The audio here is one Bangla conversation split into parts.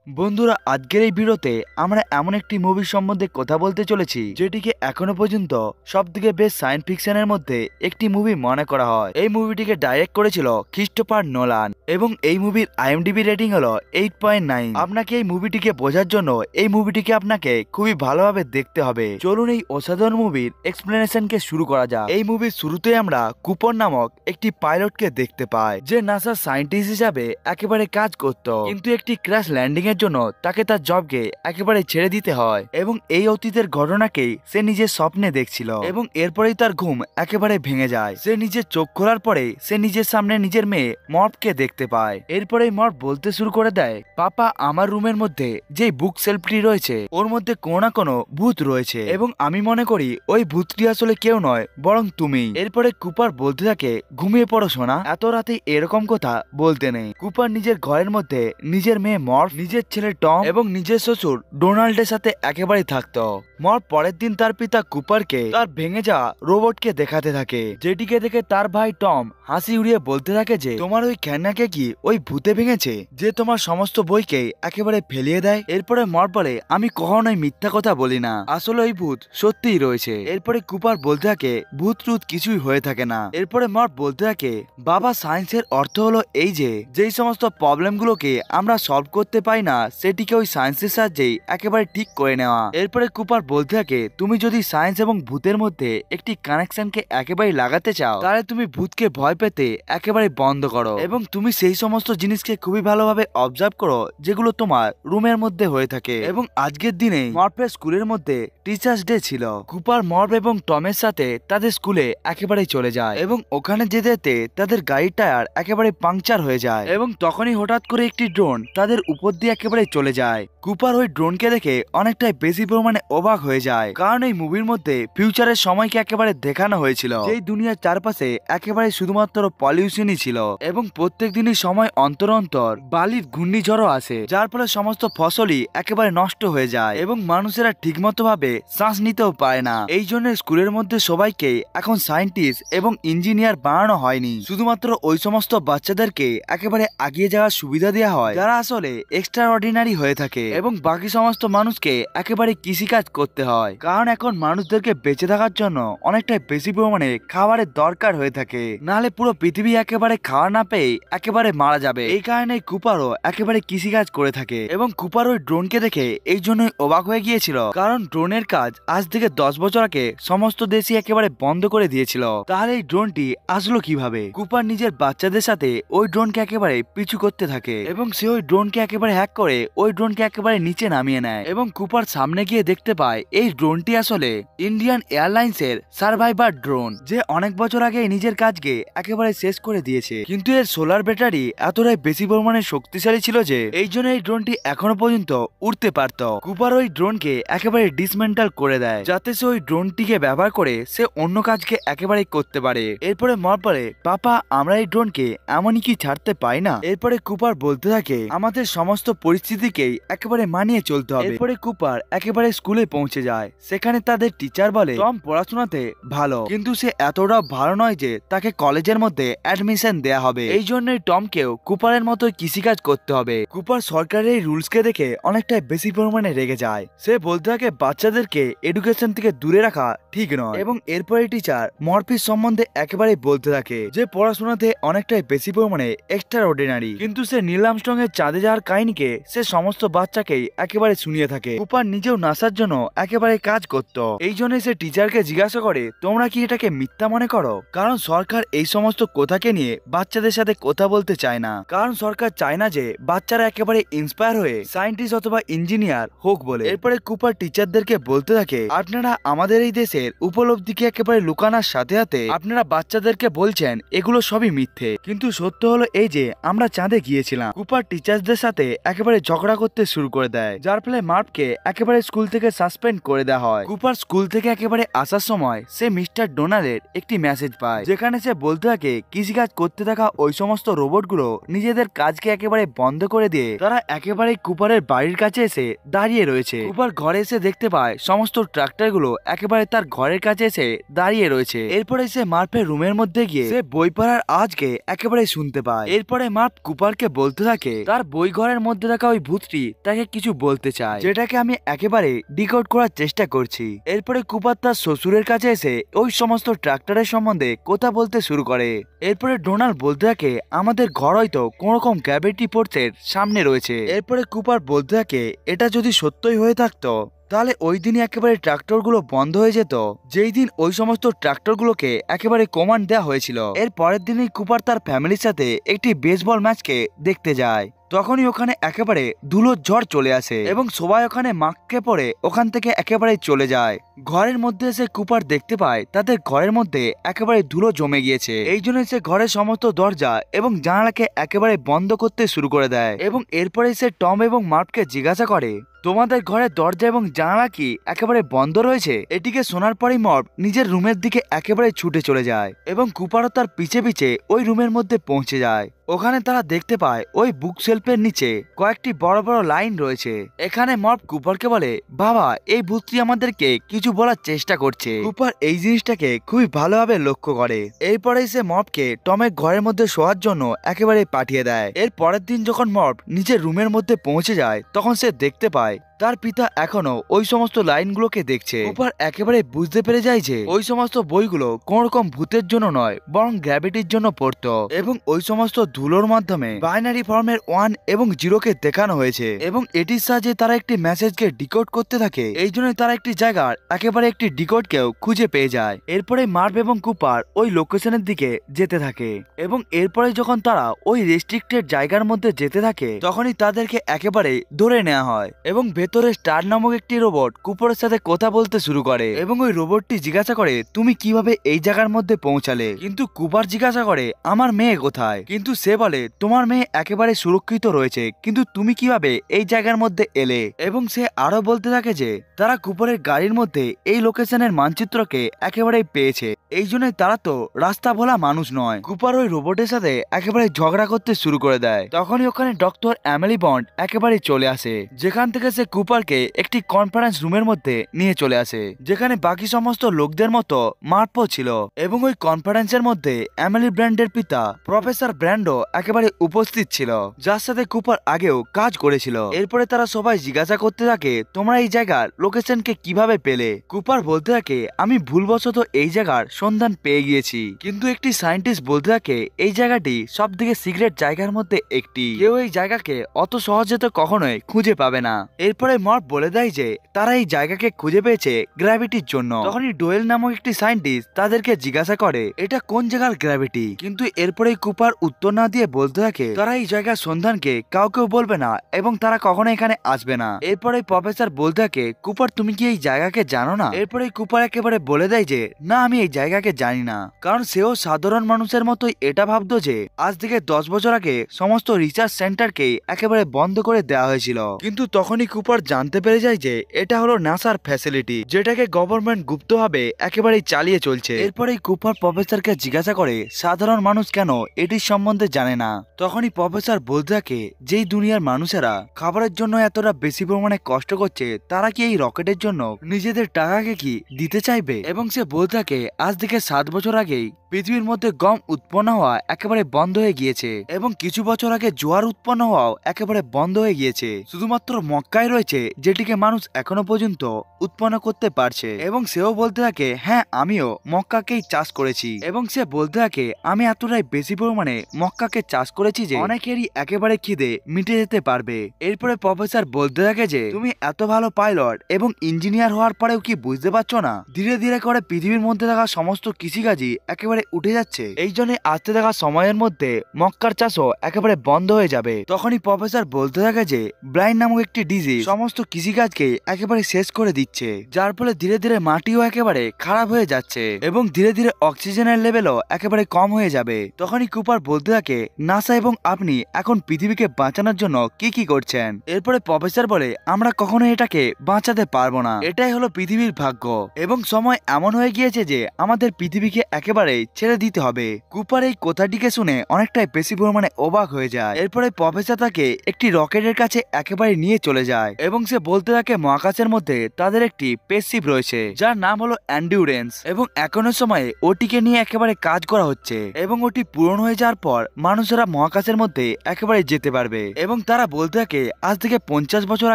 বন্ধুরা, আজকের এই ভিডিওতে আমরা এমন একটি মুভির সম্বন্ধে কথা বলতে চলেছি যেটিকে এখনো পর্যন্ত সবথেকে বেস্ট সায়েন্স ফিকশনের মধ্যে একটি মুভি মনে করা হয়। এই মুভিটিকে ডাইরেক্ট করেছিল ক্রিস্টোফার নোলান এবং এই মুভির আইএমডিবি রেটিং হলো 8.9। আপনাকে এই মুভিটিকে বোঝার জন্য এই মুভিটিকে আপনাকে খুবই ভালোভাবে দেখতে হবে। চলুন এই অসাধারণ মুভির এক্সপ্লেনেশনকে শুরু করা যাক। এই মুভির শুরুতে আমরা কুপর নামক একটি পাইলটকে দেখতে পাই, যে নাসার সায়েন্টিস্ট হিসাবে একেবারে কাজ করত, কিন্তু একটি ক্র্যাশ ল্যান্ডিং এর জন্য তাকে তার জবকে একেবারে ছেড়ে দিতে হয় এবং এই অতীতের ঘটনাকেই সে নিজের স্বপ্নে দেখছিল এবং এরপরেই তার ঘুম একেবারে ভেঙে যায়। সে নিজের চোখ খোলার পরে সে নিজের সামনে নিজের মেয়ে মর্ফকে দেখতে পায়। এরপরে মর্ফ বলতে শুরু করে দেয়, পাপা, আমার রুমের মধ্যে যে বুক সেলফটি রয়েছে ওর মধ্যে কোনো না কোনো ভূত রয়েছে এবং আমি মনে করি ওই ভূতটি আসলে কেউ নয় বরং তুমি। এরপরে কুপার বলতে থাকে, ঘুমিয়ে পড়ো সোনা, এত রাতে এরকম কথা বলতে নেই। কুপার নিজের ঘরের মধ্যে নিজের মেয়ে মর্ফ, নিজের ছেলে টম এবং নিজের শ্বশুর ডোনাল্ডের সাথে একেবারে থাকতো। মর্ফ পরের দিন তার পিতা কুপারকে তার ভেঙে যাওয়া রোবটকে দেখাতে থাকে, যেটিকে দেখে তার ভাই টম হাসি উড়িয়ে বলতে থাকে যে তোমার ওই খেলনাকে কি ওই ভূতে ভেঙেছে যে তোমার সমস্ত বইকে একেবারে ফেলিয়ে দেয়। এরপরে মর্ফ বলে, আমি কখনোই মিথ্যা কথা বলি না, আসলে ওই ভূত সত্যিই রয়েছে। এরপরে কুপার বলতে থাকে, ভূত টুত কিছুই হয়ে থাকে না। এরপরে মর্ফ বলতে থাকে, বাবা, সায়েন্সের অর্থ হলো এই যে যেই সমস্ত প্রবলেম গুলোকে আমরা সলভ করতে পাই না সেটিকে ওই সায়েন্সের সাহায্যেই একেবারে ঠিক করে নেওয়া। এরপরে কুপার বলতে থাকে, তুমি যদি সায়েন্স এবং ভূতের মধ্যে একটি কানেকশনকে একেবারে লাগাতে চাও তাহলে তুমি ভূতকে ভয় পেতে একেবারে বন্ধ করো এবং তুমি সেই সমস্ত জিনিসকে খুবই ভালোভাবে অবজার্ভ করো যেগুলো তোমার রুমের মধ্যে হয়ে থাকে। এবং আজকের দিনে মর্ফের স্কুলের মধ্যে টিচার্স ডে ছিল। কুপার মর্ফ এবং টমের সাথে তাদের স্কুলে একেবারে চলে যায় এবং ওখানে যেতে যেতে তাদের গাড়ির টায়ার একেবারে পাংচার হয়ে যায় এবং তখনই হঠাৎ করে একটি ড্রোন তাদের উপর দিয়ে একেবারে চলে যায়। কুপার ওই ড্রোনকে দেখে অনেকটাই বেশি পরিমাণে অবাক হয়ে যায়, কারণ এই মুভির মধ্যে ফিউচারের সময়কে একেবারে দেখানো হয়েছিল, এই দুনিয়ার চারপাশে একেবারে শুধুমাত্র পলিউশনই ছিল এবং প্রত্যেক দিনই সময় অন্তর অন্তর বালির ঘূর্ণিঝড়ও আসে, যার ফলে সমস্ত ফসলই একেবারে নষ্ট হয়ে যায় এবং মানুষেরা ঠিকমতো ভাবে শ্বাস নিতেও পারে না। এই জন্য স্কুলের মধ্যে সবাইকে এখন সায়েন্টিস্ট এবং ইঞ্জিনিয়ার বানানো হয়নি, শুধুমাত্র ওই সমস্ত বাচ্চাদেরকে একেবারে আগিয়ে যাওয়ার সুবিধা দেওয়া হয় যারা আসলে এক্সট্রা অর্ডিনারি হয়ে থাকে এবং বাকি সমস্ত মানুষকে একেবারে কৃষিকাজ করতে হয়, কারণ এখন মানুষদেরকে বেঁচে থাকার জন্য অনেকটাই বেশি পরিমাণে খাবারের দরকার হয়ে থাকে, নাহলে পুরো পৃথিবী একেবারে খাওয়া না পেয়ে একেবারে মারা যাবে। এই কারণে কুপারও একেবারে কৃষিকাজ করে থাকে এবং কুপার ওই ড্রোনকে দেখে এই জন্যই অবাক হয়ে গিয়েছিল, কারণ ড্রোনের কাজ আজ থেকে 10 বছর আগে সমস্ত দেশই একেবারে বন্ধ করে দিয়েছিল। তাহলে এই ড্রোনটি আসলো কিভাবে? কুপার নিজের বাচ্চাদের সাথে ওই ড্রোনকে একেবারে পিছু করতে থাকে এবং সে ওই ড্রোনকে একেবারে হ্যাক করে ওই ড্রোনকে একেবারে নিচে নামিয়ে নেয় এবং কুপার সামনে গিয়ে দেখতে পায় এই ড্রোনটি আসলে ইন্ডিয়ান এয়ারলাইন্স এর সার্ভাইভার ড্রোন, যে অনেক বছর আগে নিজের কাজকে একেবারে শেষ করে দিয়েছে, কিন্তু এর সোলার ব্যাটারি এতটাই বেশি পরিমাণে শক্তিশালী ছিল যে এই জন্য এই ড্রোনটি এখনো পর্যন্ত উড়তে পারত। কুপার ওই ড্রোনকে একেবারে ডিসমেন্টাল করে দেয় যাতে সে ওই ড্রোনটিকে ব্যবহার করে সে অন্য কাজকে একেবারে করতে পারে। এরপরে মর্ফ বলে, পাপা, আমরা এই ড্রোনকে এমনই কি ছাড়তে পাই না? এরপরে কুপার বলতে থাকে, আমাদের সমস্ত পরিস্থিতিকেই একেবারে মানিয়ে চলতে হবে। এরপরে কুপার একেবারে স্কুলে পৌঁছে যায়, সেখানে তাদের টিচার বলে টম পড়াশোনাতে ভালো, কিন্তু সে এতটাও ভালো নয় যে তাকে কলেজের মধ্যে অ্যাডমিশন দেয়া হবে, এই জন্যই টমকেও কুপারের মতো কৃষিকাজ করতে হবে। কুপার সরকারের এই রুলসকে দেখে অনেকটাই বেশি পরিমাণে রেগে যায়, সে বলতে থাকে বাচ্চাদেরকে এডুকেশন থেকে দূরে রাখা ঠিক নয় এবং এরপরে টিচার মর্ফির সম্বন্ধে একেবারে বলতে থাকে যে পড়াশোনাতে অনেকটাই বেশি পরিমাণে এক্সট্রা অর্ডিনারি, কিন্তু সে নীল আর্মস্ট্রং এর চাঁদে যাওয়ার কাহিনীকে সে সমস্ত বাচ্চাকেই একেবারে শুনিয়ে থাকে। কুপার নিজেও নাসার জন্য একেবারে কাজ করত, এই জন্য সে টিচারকে জিজ্ঞাসা করে, তোমরা কি এটাকে মিথ্যা মনে করো? কারণ সরকার এই সমস্ত কথাকে নিয়ে বাচ্চাদের সাথে কথা বলতে চায় না, কারণ সরকার চায় না যে বাচ্চারা একেবারে ইন্সপায়ার হয়ে সায়েন্টিস্ট অথবা ইঞ্জিনিয়ার হোক বলে। এরপরে কুপার টিচারদেরকে বলতে থাকে, আপনারা আমাদের এই দেশের উপলব্ধিকে একেবারে লুকানোর সাথে সাথে আপনারা বাচ্চাদেরকে বলছেন এগুলো সবই মিথ্যে, কিন্তু সত্য হলো এই যে আমরা চাঁদে গিয়েছিলাম। কুপার টিচার্সদের সাথে একেবারে ঝগড়া করতে শুরু করে দেয়, যার ফলে মার্ফকে একেবারে স্কুল থেকে সাসপেন্ড সাসপেন্ড করে দেওয়া হয়। কুপার স্কুল থেকে একেবারে আসার সময় সে মিস্টার ডোনাল্ডের একটি মেসেজ পায়, যেখানে সে বলতে থাকে কৃষিকাজ করতে থাকা ওই সমস্ত রোবটগুলো নিজেদের কাজকে একেবারে বন্ধ করে দিয়ে তারা একেবারে কুপারের বাড়ির কাছে এসে দাঁড়িয়ে রয়েছে। কুপার ঘরে এসে দেখতে পায় সমস্ত ট্রাক্টরগুলো একেবারে তার ঘরের কাছে এসে দাঁড়িয়ে রয়েছে। এরপরে সে মার্ফের রুমের মধ্যে গিয়ে সে বই পড়ার আজকে একেবারে শুনতে পায়। এরপরে মার্ফ কুপারকে বলতে থাকে তার বই ঘরের মধ্যে থাকা ওই ভূতটি তাকে কিছু বলতে চায়, যেটাকে আমি একেবারে ডিকোড করার চেষ্টা করছি। এরপরে কুপার তার শ্বশুরের কাছে এসে ওই সমস্ত ট্রাক্টরের সম্বন্ধে কথা বলতে শুরু করে। এরপরে ডোনাল্ড বলতে থাকে আমাদের ঘর হয়তো কোন রকম গ্র্যাভিটি ফোর্সের সামনে রয়েছে। এরপরে কুপার বলতে থাকে এটা যদি সত্যই হয়ে থাকতো তাহলে ওই দিনই একেবারে ট্রাক্টরগুলো বন্ধ হয়ে যেত, যেই দিন ওই সমস্ত ট্রাক্টরগুলোকে একেবারে কমান্ড দেওয়া হয়েছিল। এর পরের দিনই কুপার তার ফ্যামিলির সাথে একটি বেসবল ম্যাচকে দেখতে যায়। তখনই ওখানে একেবারে ধুলোর ঝড় চলে আসে এবং সবাই ওখানে মাখকে পড়ে ওখান থেকে একেবারে চলে যায়। ঘরের মধ্যে এসে কুপার দেখতে পায় তাদের ঘরের মধ্যে একেবারে ধুলো জমে গিয়েছে। এই জন্য সে ঘরের সমস্ত দরজা এবং জানালাকে একেবারে বন্ধ করতে শুরু করে দেয় এবং এরপরে সে টম এবং মার্ফকে জিজ্ঞাসা করে তোমাদের ঘরের দরজা এবং জানালা কি একেবারে বন্ধ রয়েছে? এটিকে শোনার পরেই মর্ফ নিজের রুমের দিকে একেবারে ছুটে চলে যায় এবং কুপারও তার পিছে পিছে ওই রুমের মধ্যে পৌঁছে যায়। ওখানে তারা দেখতে পায় ওই বুক শেলফের নিচে কয়েকটি বড় বড় লাইন রয়েছে। এখানে মর্ফ কুপারকে বলে বাবা এই ভূতটি আমাদেরকে কিছু বলার চেষ্টা করছে। কুপার এই জিনিসটাকে খুবই ভালোভাবে লক্ষ্য করে। এরপরেই সে মর্ফকে টমের ঘরের মধ্যে শোয়ার জন্য একেবারে পাঠিয়ে দেয়। এর পরের দিন যখন মর্ফ নিজের রুমের মধ্যে পৌঁছে যায় তখন সে দেখতে পায় তার পিতা এখনো ওই সমস্ত লাইনগুলোকে দেখছে। কুপার একেবারে বুঝতে পেরে যায় যে ওই সমস্ত বইগুলো কোন রকম ভূতের জন্য নয় বরং গ্র্যাভিটির জন্য পড়তো এবং ওই সমস্ত ধুলোর মাধ্যমে বাইনারি ফর্মের 1 এবং 0কে দেখানো হয়েছে এবং এটির সাহায্যে তারা একটি মেসেজকে ডিকোড করতে থাকে। এই জন্য তারা একটি জায়গার একেবারে একটি ডিকোডকেও খুঁজে পেয়ে যায়। এরপরে মার্ভ এবং কুপার ওই লোকেশনের দিকে যেতে থাকে এবং এরপরে যখন তারা ওই রেস্ট্রিক্টেড জায়গার মধ্যে যেতে থাকে তখনই তাদেরকে একেবারে ধরে নেওয়া হয় এবং ভেতরে স্টার নামক একটি রোবট কুপারের সাথে কথা বলতে শুরু করে এবং ওই রোবটটি জিজ্ঞাসা করে তুমি কিভাবে এই জায়গার মধ্যে পৌঁছালে? কিন্তু কুপার জিজ্ঞাসা করে আমার মেয়ে কোথায়? কিন্তু সে বলে তোমার মেয়ে একেবারে সুরক্ষিত রয়েছে, কিন্তু তুমি কিভাবে এই জায়গার মধ্যে এলে? এবং সে আরো বলতে থাকে যে তারা কুপারের গাড়ির মধ্যে এই লোকেশনের মানচিত্রকে একেবারে পেয়েছে, এই জন্য তারা তো রাস্তা ভোলা মানুষ নয়। কুপার ওই রোবটের সাথে একেবারে ঝগড়া করতে শুরু করে দেয়। তখনই ওখানে ডক্টর এমিলি বন্ড একেবারে চলে আসে, যেখান থেকে সে কুপারকে একটি কনফারেন্স রুমের মধ্যে নিয়ে চলে আসে, যেখানে বাকি সমস্ত লোকদের মতো মার্ফও ছিল এবং ওই কনফারেন্সের মধ্যে এমিলি ব্র্যান্ডের পিতা প্রফেসর ব্র্যান্ডো একেবারে উপস্থিত ছিল, যার সাথে কুপার আগেও কাজ করেছিল। এরপরে তারা সবাই জিজ্ঞাসা করতে থাকে তোমরা এই জায়গার লোকেশনকে কিভাবে পেলে? কুপার বলতে থাকে আমি ভুলবশত এই জায়গার সন্ধান পেয়ে গিয়েছি, কিন্তু একটি সায়েন্টিস্ট বলতে থাকে এই জায়গাটি সব থেকে সিক্রেট জায়গার মধ্যে একটি, কেউ এই জায়গাকে অত সহজে তো কখনোই খুঁজে পাবে না। এরপরে মর্ফ বলে দেয় যে তারা এই জায়গাকে খুঁজে পেয়েছে গ্র্যাভিটির জন্য। তখনই ডোয়েল নামক একটি সায়েন্টিস্ট তাদেরকে জিজ্ঞাসা করে এটা কোন জায়গার গ্র্যাভিটি, কিন্তু এরপরেই কুপার উত্তর না দিয়ে বলতে থাকে তারা এই জায়গার সন্ধানকে কাউকেও বলবে না এবং তারা কখনো এখানে আসবে না। এরপরে প্রফেসর বলতে থাকে কুপার তুমি কি এই জায়গাকে জানো না? এরপরে কুপার একেবারে বলে দেয় যে না আমি এই জায়গাকে জানি না, কারণ সেও সাধারণ মানুষের মতোই এটা ভাবতো যে আজ থেকে 10 বছর আগে সমস্ত রিসার্চ সেন্টারকে একেবারে বন্ধ করে দেওয়া হয়েছিল। কিন্তু তখনই কুপার জানতে পেরে যায় যে এটা হলো নাসার ফ্যাসিলিটি, যেটাকে গভর্নমেন্ট গুপ্তভাবে একেবারেই চালিয়ে চলছে। এরপরেই কুপার প্রফেসরকে জিজ্ঞাসা করে সাধারণ মানুষ কেন এটির সম্বন্ধে জানে না? তখনই প্রফেসর বলতে থাকে যেই দুনিয়ার মানুষেরা খাবারের জন্য এতটা বেশি পরিমাণে কষ্ট করছে তারা কি এই রকেটের জন্য নিজেদের টাকাকে কি দিতে চাইবে? এবং সে বলতে থাকে আজ থেকে 7 বছর আগেই পৃথিবীর মধ্যে গম উৎপন্ন হওয়া একেবারে বন্ধ হয়ে গিয়েছে এবং কিছু বছর আগে জোয়ার উৎপন্ন হওয়াও একেবারে বন্ধ হয়ে গিয়েছে। শুধুমাত্র মক্কায় রয়েছে যেটিকে মানুষ এখনো পর্যন্ত উৎপন্ন করতে পারছে। এবং সেও বলতে থাকে হ্যাঁ আমিও মক্কাকেই চাষ করেছি এবং সে বলতে থাকে আমি এতটাই বেশি পরিমাণে মক্কাকে চাষ করেছি যে অনেকেরই একেবারে খিদে মিটে যেতে পারবে। এরপরে প্রফেসর বলতে থাকে যে তুমি এত ভালো পাইলট এবং ইঞ্জিনিয়ার হওয়ার পরেও কি বুঝতে পারছো না ধীরে ধীরে করে পৃথিবীর মধ্যে থাকা সমস্ত কৃষিকাজই একেবারে একেবারে উঠে যাচ্ছে, এই জন্য আসতে থাকা সময়ের মধ্যে মক্কার চাষও একেবারে বন্ধ হয়ে যাবে। তখনই প্রফেসর বলতে থাকে যে ব্লাইন্ড নামক একটি ডিজিজ সমস্ত কৃষিকাজকে একেবারে শেষ করে দিচ্ছে, যার ফলে ধীরে ধীরে মাটিও একেবারে খারাপ হয়ে যাচ্ছে এবং ধীরে ধীরে অক্সিজেনের লেভেলও একেবারে কম হয়ে যাবে। তখনই কুপার বলতে থাকে নাসা এবং আপনি এখন পৃথিবীকে বাঁচানোর জন্য কি কি করছেন। এরপরে প্রফেসর বলে আমরা কখনো এটাকে বাঁচাতে পারবো না, এটাই হলো পৃথিবীর ভাগ্য এবং সময় এমন হয়ে গিয়েছে যে আমাদের পৃথিবীকে একেবারে ছেড়ে দিতে হবে। কুপার এই কথাটিকে শুনে অনেকটাই বেশি পরিমাণে অবাক হয়ে যায়। এরপরে প্রফেসর তাকে একটি রকেটের কাছে একেবারে নিয়ে চলে যায় এবং সে বলতে থাকে মহাকাশের মধ্যে তাদের একটি স্পেসশিপ রয়েছে যার নাম হলো এন্ডিউরেন্স এবং এখনো সময়ে ওটিকে নিয়ে একেবারে কাজ করা হচ্ছে এবং ওটি পূরণ হয়ে যাওয়ার পর মানুষেরা মহাকাশের মধ্যে একেবারে যেতে পারবে। এবং তারা বলতে থাকে আজ থেকে 50 বছর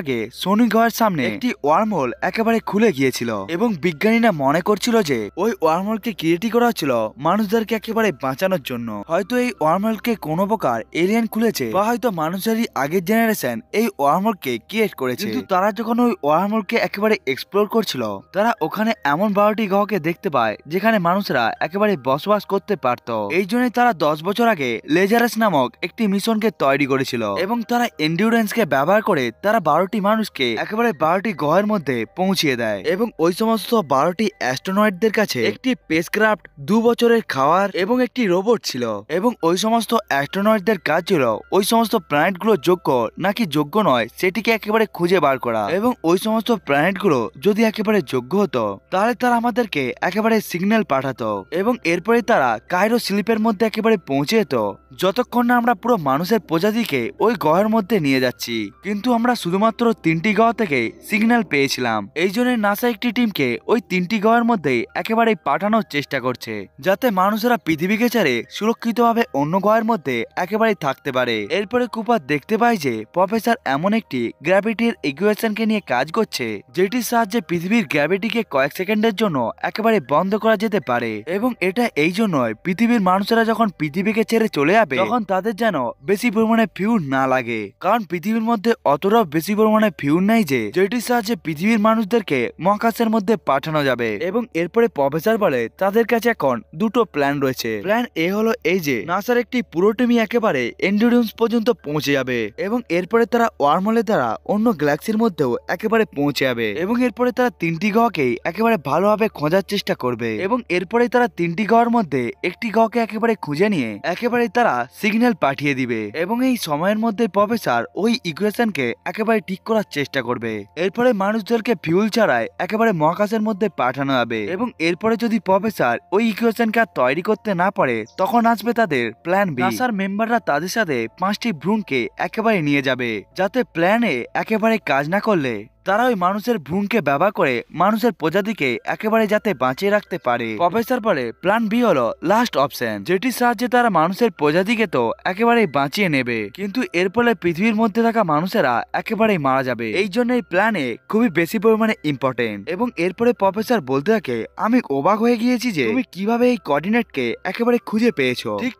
আগে শনি গ্রহের সামনে একটি ওয়ার্মহোল একেবারে খুলে গিয়েছিল এবং বিজ্ঞানীরা মনে করছিল যে ওই ওয়ার্মহোলকে ক্রিয়েটই করা হচ্ছিল মানুষদেরকে একেবারে বাঁচানোর জন্য। হয়তো এই ওয়ার্মহোলকে কোনো প্রকার এলিয়েন খুলেছে বা হয়তো মানুষেরই আগের জেনারেশন এই ওয়ার্মহোলকে ক্রিয়েট করেছে। কিন্তু তারা যখন ওই ওয়ার্মহোলকে একেবারে এক্সপ্লোর করছিল তারা ওখানে এমন 12টি গ্রহকে দেখতে পায় যেখানে মানুষরা একেবারে বসবাস করতে পারত। এই জন্যই তারা 10 বছর আগে লেজারাস নামক একটি মিশনকে তৈরি করেছিল এবং তারা এন্ডিউরেন্সকে ব্যবহার করে তারা 12টি মানুষকে একেবারে 12টি গ্রহের মধ্যে পৌঁছিয়ে দেয় এবং ওই সমস্ত 12টি অ্যাস্ট্রোনয়েডদের কাছে একটি স্পেসক্রাফট, 2 বছরের খাওয়ার এবং একটি রোবট ছিল এবং ওই সমস্ত অ্যাস্ট্রোনয়েডদের কাজ ছিল ওই সমস্ত প্ল্যানেটগুলো যোগ্য নাকি যোগ্য নয় সেটিকে একেবারে খুঁজে বার করা এবং ওই সমস্ত প্ল্যানেটগুলো যদি একেবারে যোগ্য হতো তাহলে তারা আমাদেরকে একেবারে সিগন্যাল পাঠাতো এবং এরপরে তারা কায়রো স্লিপের মধ্যে একেবারে পৌঁছে যেত যতক্ষণ না আমরা পুরো মানুষের প্রজাতিকে ওই গ্রহের মধ্যে নিয়ে যাচ্ছি। কিন্তু আমরা শুধুমাত্র 3টি গ্রহ থেকে সিগন্যাল পেয়েছিলাম, এই জন্য নাসা একটি টিমকে ওই 3টি গ্রহের মধ্যে একেবারে পাঠানোর চেষ্টা করছে যাতে মানুষেরা পৃথিবীকে ছেড়ে সুরক্ষিতভাবে অন্য গ্রহের মধ্যে একেবারে থাকতে পারে। এরপরে কুপার দেখতে পায় যে প্রফেসর এমন একটি গ্র্যাভিটির ইকুয়েশনকে নিয়ে কাজ করছে যেটির সাহায্যে পৃথিবীর গ্র্যাভিটিকে কয়েক সেকেন্ডের জন্য একেবারে বন্ধ করা যেতে পারে এবং এটা এই জন্যই পৃথিবীর মানুষেরা যখন পৃথিবীকে ছেড়ে চলে যাবে তখন তাদের যেন বেশি পরিমাণে ফিউর না লাগে, কারণ পৃথিবীর মধ্যে অতটাও বেশি পরিমাণে ফিউর নাই যে যেটির সাহায্যে পৃথিবীর মানুষদেরকে মহাকাশের মধ্যে পাঠানো যাবে। এবং এরপরে প্রফেসর বলে তাদের কাছে এখন দুটো প্ল্যান রয়েছে। প্ল্যান এ হলো এই যে নাসার একটি পুরো টিমই একেবারে এন্ডিউরেন্স পর্যন্ত পৌঁছে যাবে এবং এরপরে তারা ওয়ার্মহোলের দ্বারা অন্য গ্যালাক্সির মধ্যেও একেবারে পৌঁছে যাবে এবং এরপরে তারা 3টি গ্রহকেই একেবারে ভালোভাবে খোঁজার চেষ্টা করবে এবং এরপরে তারা 3টি গ্রহের মধ্যে একটি গ্রহকে একেবারে খুঁজে নিয়ে একেবারে তারা সিগন্যাল পাঠিয়ে দিবে এবং এই সময়ের মধ্যে প্রফেসর ওই ইকুয়েশনকে একেবারে ঠিক করার চেষ্টা করবে। এরপরে মানুষদেরকে ফিউল ছাড়াই একেবারে মহাকাশের মধ্যে পাঠানো হবে এবং এরপরে যদি প্রফেসর ওই ইকুয়েশনকে আর তৈরি করতে না পারে তখন আসবে তাদের প্ল্যান বি। নাসার মেম্বাররা তাদের সাথে 5টি ভ্রূণকে একেবারে নিয়ে যাবে যাতে প্ল্যানে একেবারে কাজ না করলে তারা ওই মানুষের ভ্রূণকে ব্যবহার করে মানুষের প্রজাতিকে একেবারে যাতে বাঁচিয়ে রাখতে পারে। প্রফেসর বলে প্ল্যান বি হলো লাস্ট অপশন যেটির সাহায্যে তারা মানুষের প্রজাতিকে তো একেবারে বাঁচিয়ে নেবে কিন্তু এর ফলে পৃথিবীর মধ্যে থাকা মানুষেরা একেবারেই মারা যাবে। এই জন্য এই প্ল্যানে খুবই বেশি পরিমাণে ইম্পর্টেন্ট। এবং এরপরে প্রফেসর বলতে থাকে আমি অবাক হয়ে গিয়েছি যে তুমি কিভাবে এই কোঅর্ডিনেটকে একেবারে খুঁজে পেয়েছো। ঠিক